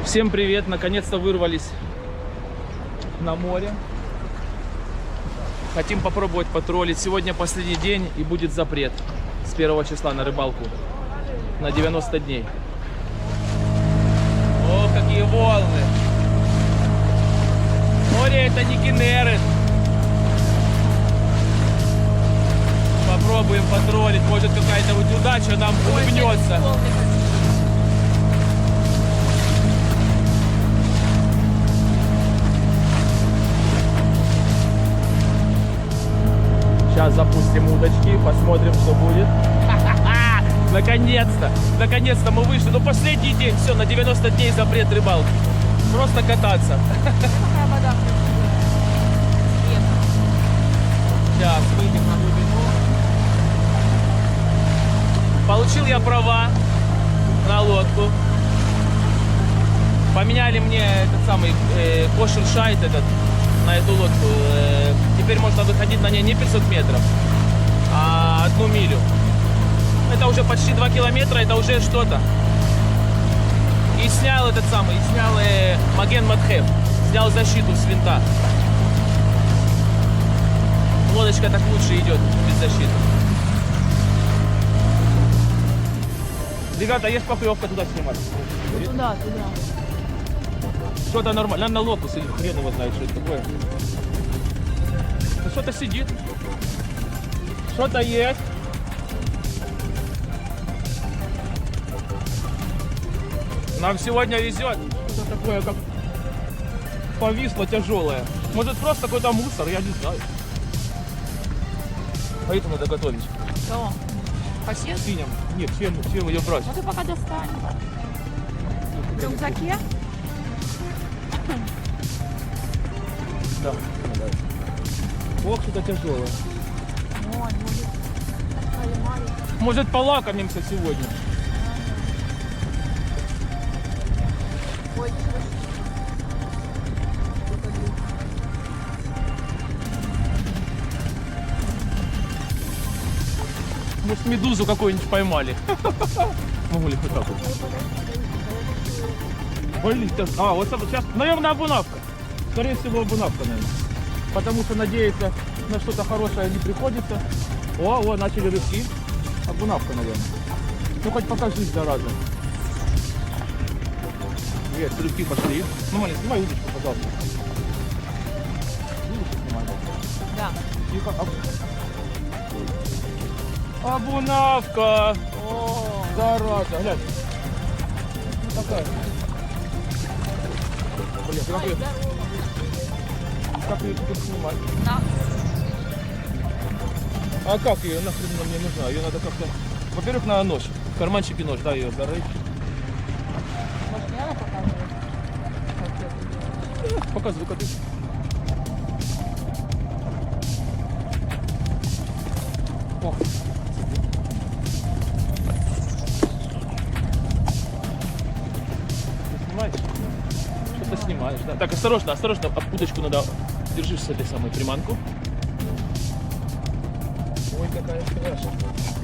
Всем привет! Наконец-то вырвались на море. Хотим попробовать потроллить. Сегодня последний день и будет запрет с 1 числа на рыбалку на 90 дней. О, какие волны! Море это не Кенеры. Попробуем потроллить. Может какая-то вот удача нам улыбнется. Сейчас запустим удочки, посмотрим, что будет. Наконец-то! Наконец-то мы вышли. Ну, последний день, все, на 90 дней запрет рыбалки. Просто кататься. Какая вода красивая. Сейчас выйдем на глубину. Получил я права на лодку. Поменяли мне этот самый кошер-шайт этот на эту лодку. Теперь можно выходить на ней не 500 метров, а 1 милю. Это уже почти 2 километра, это уже что-то. И снял этот самый, снял Маген Матхев, снял защиту с винта. Лодочка так лучше идет без защиты. Ребята, есть поклевка туда снимать? Туда. Что-то нормально. Надо на лодку сидит, хрен его знает, что это такое. Ну, что-то сидит. Что-то есть. Нам сегодня везет. Что такое, как повисло тяжелое. Может просто какой-то мусор, я не знаю. Поэтому надо готовить. Что? Пассет? Синим. Нет, чем ее брать? Ну ты пока достань. В рюкзаке? Да. Ох, что-то тяжелое. Ой, может, кальмарик. Может, полакомимся сегодня? Ой, Может, медузу какую-нибудь поймали? Могу ли хоть так вот? Блин, а, вот сейчас, наверное, обунавка. Скорее всего, обунавка, наверное. Потому что надеяться на что-то хорошее не приходится. О, начали рыбки. Обунавка, наверное. Ну, хоть покажись, зараза. Привет, рыбки пошли. Ну, Маля, снимай удочку, пожалуйста. Удочку снимай. да. Тихо. Обунавка! О, Зараза, глянь. Ну, такая. Блин, как ее тут снимать? на. А как ее нахрен она мне нужна? Ее надо как-то... Во-первых, надо нож. В карманчике нож, да, ее зарыть. Может, не надо показывать? Как это? Показывай, ты. О. Ты снимаешь? Что-то снимаешь, да? Так, осторожно, удочку надо... Держишь с этой самой приманку. Ой, какая страшная.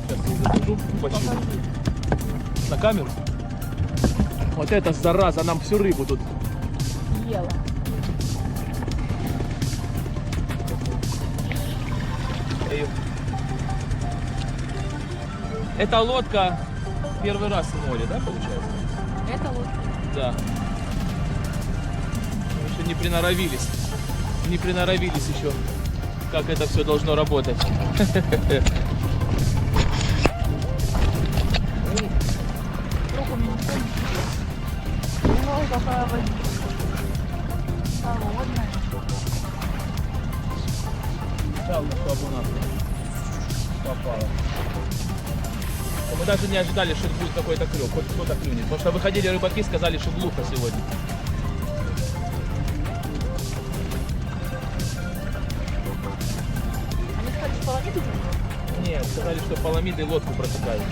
Сейчас я засажу почти. На камеру. Вот это зараза, нам всю рыбу тут. Ела. Эта лодка первый раз в море, да, получается? Это лучше. Да. Мы еще не приноровились. Не приноровились еще, как это все должно работать. Руку мне не помню. Ой, какая вода. Холодная. Жалко, что обунавка попала. Мы даже не ожидали, что будет какой-то клев, хоть кто-то клюнет. Потому что выходили рыбаки, сказали, что глухо сегодня. Они сказали, что половину? Нет, сказали, что паламиды лодку протыкают.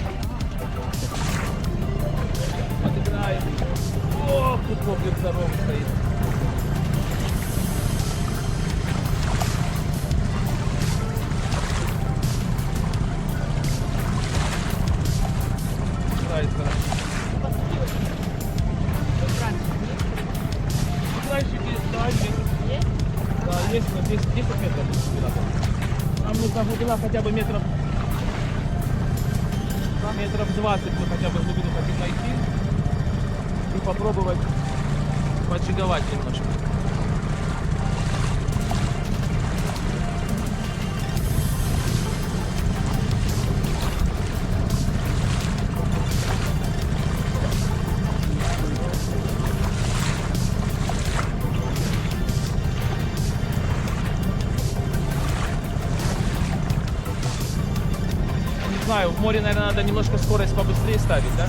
Отыграем. Ох, тут воблик здоровый стоит. Нравится. Есть, но 10 метров глубина. Нам нужна глубина хотя бы метров 20 мы хотя бы глубину хотим найти и попробовать поджиговать немножко. Не знаю, в море, наверное, надо немножко скорость побыстрее ставить, да?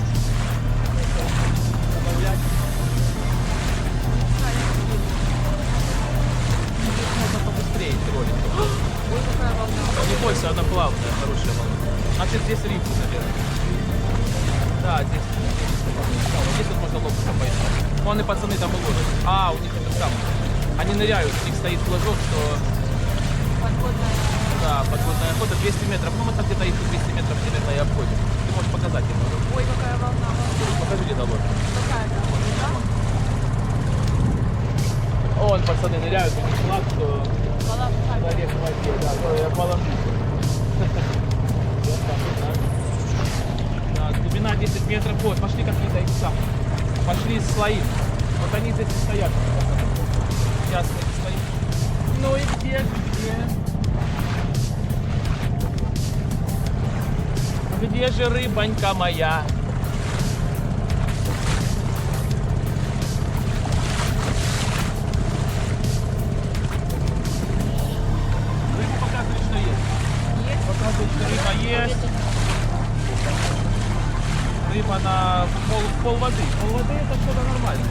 Добавлять. Можно побыстрее троллить. Ой, какая волна. Не бойся, она плавная, хорошая волна. Значит, здесь рифы, наверное. Да, здесь. Вот здесь вот можно лопаться поискать. Вон и пацаны там уложат. А, у них это самое. Они ныряют, у них стоит флажок, что... Подводная. Да, подводная охота 200 метров. Ну, мы там где-то их 200 метров примерно и обходим. Ты можешь показать им. Ой, какая волна. Покажи, где долой. Какая-то. Да? Вон, пацаны ныряют, у них флаг, что... Волна. Олег в воде, да, то я поломлюсь. Да, глубина 10 метров. Вот, пошли какие-то их сам. Пошли слои. Вот они здесь и стоят. Сейчас мы эти слои. Ну и где? Где же рыбонька моя? Рыбу показывает, что есть. Есть. Показывает, что рыба есть. Рыба на пол воды. Пол воды это что-то нормально.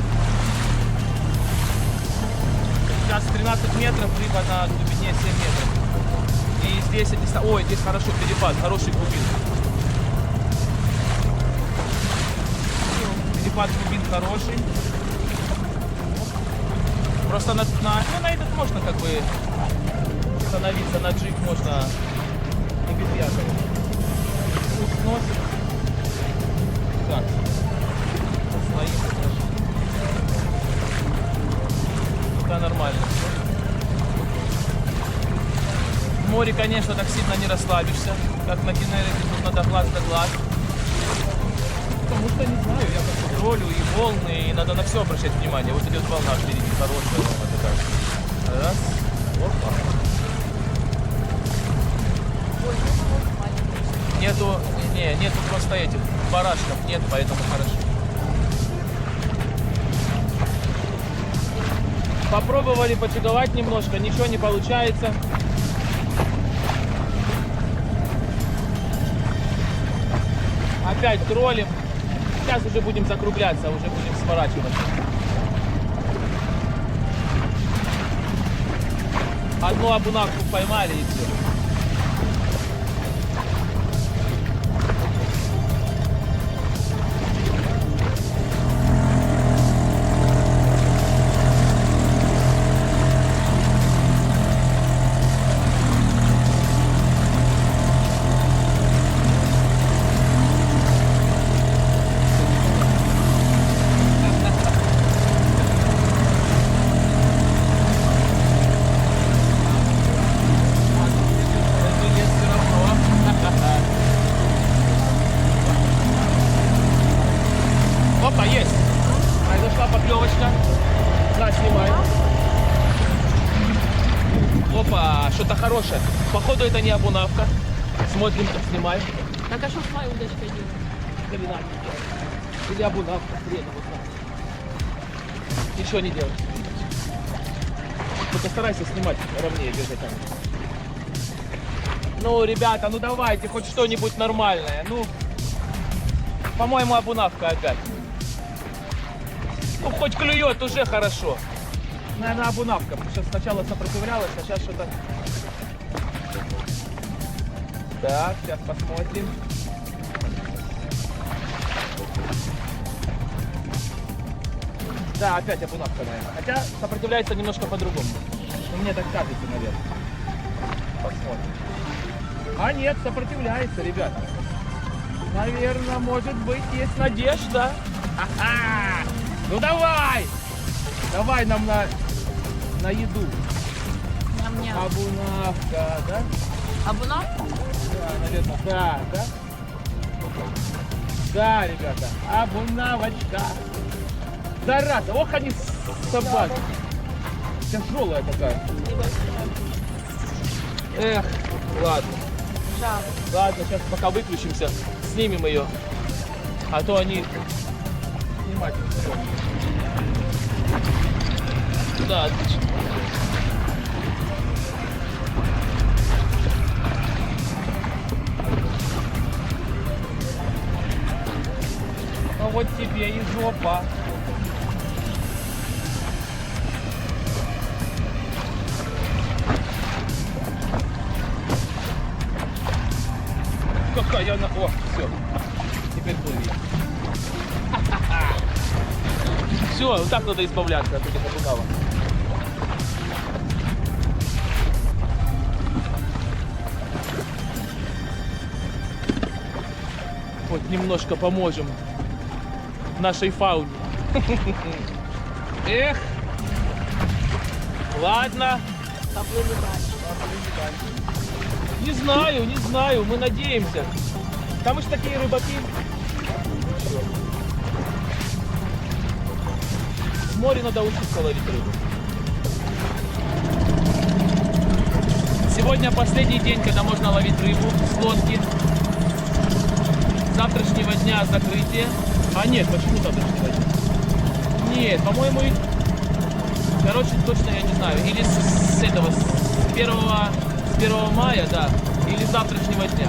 Сейчас 13 метров, рыба на глубине 7 метров. И здесь, ой, здесь хорошо перепад, хороший глубин. Перепад глубин хороший. Просто на этот можно как бы становиться, на джиг можно и без якоря. Пусть носит. Так. Стоим. Да, нормально. В море, конечно, так сильно не расслабишься, как на Кеннерике, тут надо глаз да глаз. Потому что, не знаю, я как ролю и волны, и надо на все обращать внимание. Вот идет волна впереди, хорошая волна такая. Раз, опа. Ой, ну маленький. Нету просто этих барашков, нет, поэтому хорошо. Попробовали почуговать немножко, ничего не получается. Опять троллим. Сейчас уже будем закругляться, уже будем сворачиваться. Одну абунавку поймали и все. Опа, есть. Произошла поклевочка. На, снимай. Опа, что-то хорошее. Походу это не абунавка. Смотрим, снимай. Так а что с моей удочкой делать? Или надо. Или абунавка. Хрен его знает. Ничего не делай. Только старайся снимать ровнее, держи там. Ну, ребята, ну давайте, хоть что-нибудь нормальное. Ну, по-моему, абунавка опять. Ну, хоть клюет, уже хорошо. Наверное, абунавка, потому что сначала сопротивлялась, а сейчас что-то... Так, сейчас посмотрим. Да, опять абунавка, наверное. Хотя сопротивляется немножко по-другому. Ну, мне так кажется, наверное. Посмотрим. А нет, сопротивляется, ребят. Наверное, может быть, есть надежда. Ха-ха! Ну давай! Давай нам на еду. мне. Абунавка, да? Абуна? Да, наверное, да, да? Да, ребята, абунавочка. Зараза, ох они собаки. Тяжелая такая. Эх, ладно. Да. Ладно, сейчас пока выключимся, снимем ее. А то они снимать не хотят. Да, отлично. А вот тебе и жопа. Какая она... О, все. Теперь плыви. Все, вот так надо избавляться от этих абунавок. Вот немножко поможем нашей фауне. Эх. Ладно. Поплыли дальше. Не знаю, мы надеемся. Там уж такие рыбаки. В море надо учиться ловить рыбу. Сегодня последний день, когда можно ловить рыбу с лодки. С завтрашнего дня закрытие. А нет, почему завтрашнего дня? Нет, по-моему, короче, точно я не знаю. Или с этого, с 1 мая, да, или с завтрашнего дня,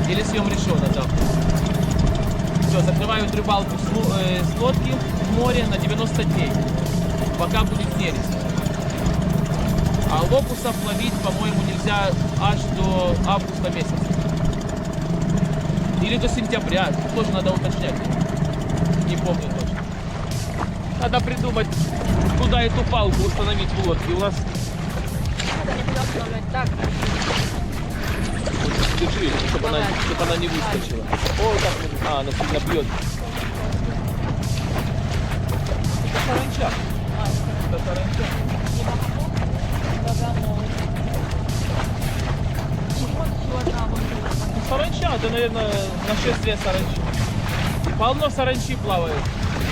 или съем решено завтра. Все, закрывают рыбалку с лодки в море на 90 дней, пока будет нерест. А локусов ловить, по-моему, нельзя аж до августа месяца. Или до сентября, тоже надо уточнять. Не помню точно. Надо придумать, куда эту палку установить в лодке. У нас... Надо никуда установлять так. Держи, чтобы она не выскочила. О, так, а, она сильно бьет. Это саранча. Это саранча. Саранча, это, наверное, нашествие саранчи. Полно саранчи плавает в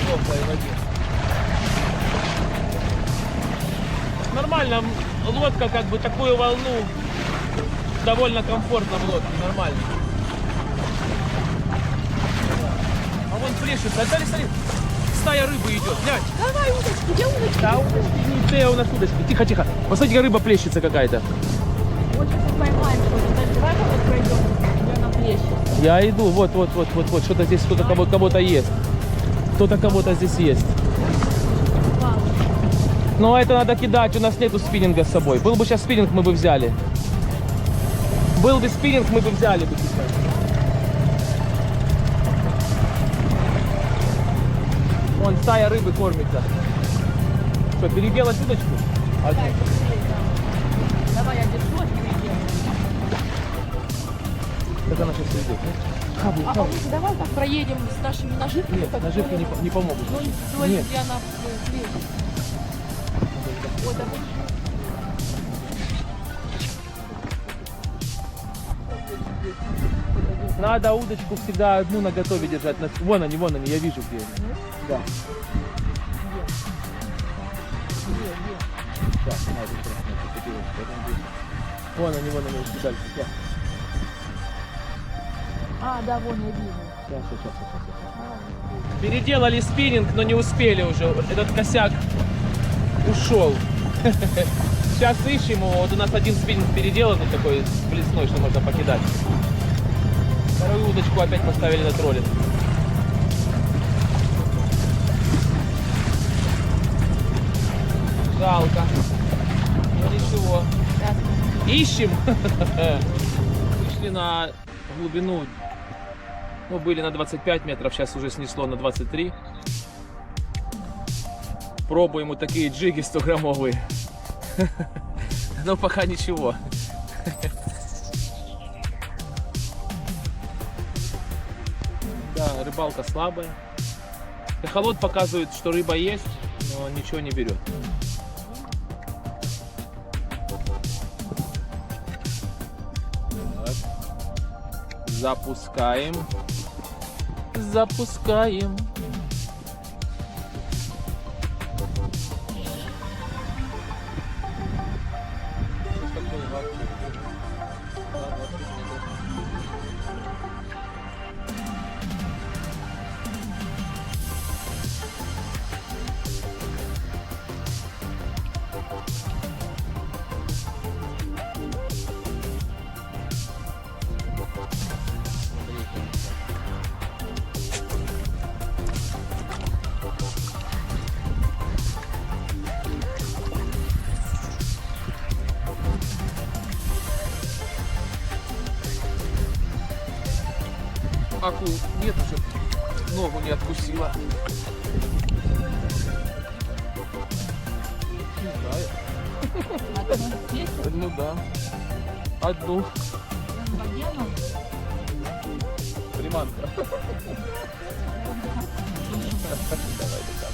теплой воде. Нормально, лодка как бы такую волну довольно комфортно в лодке, нормально. А вон плещется, смотри, стая рыбы идет, глянь. Давай удочки, где удочки? Да, удочки, не у нас удочки. Тихо, тихо. Посмотрите, рыба плещется какая-то. Вот сейчас мы поймаем что-то. Давай вот пройдем, где она плещет. Я иду, вот. Что-то здесь, кто-то кого-то есть. Кто-то кого-то здесь есть. Но это надо кидать, у нас нету спиннинга с собой. Был бы сейчас спиннинг, мы бы взяли. Был бы спиннинг, мы бы взяли бы сейчас. Вон стая рыбы кормится. Что, переделать удочку? Так, давай я держу, а ты переделай. Как она сейчас идет? А мы давай так проедем с нашими наживками. Нет, наживки не помогут. Ну, Нет. где она плещет. Ой, давай. Надо удочку всегда одну на готове держать. Вон они, я вижу где они. Да. Да, надо вон они дальше. А, да, вон я вижу. Сейчас. Переделали спиннинг, но не успели уже. Этот косяк ушел. Сейчас ищем его. Вот у нас один спиннинг переделан, такой блесной, что можно покидать. Вторую удочку опять поставили на троллинг. Жалко. Ну ничего. Ищем. Вышли на глубину. Ну, были на 25 метров, сейчас уже снесло на 23. Пробуем вот такие джиги 100-граммовые. Но пока ничего. Да, рыбалка слабая. Эхолот показывает, что рыба есть, но ничего не берет. Запускаем. Запускаем. Аку нет, уже ногу не откусила. Не знаю. Ну да. Одну. Приманка. Давай, давай.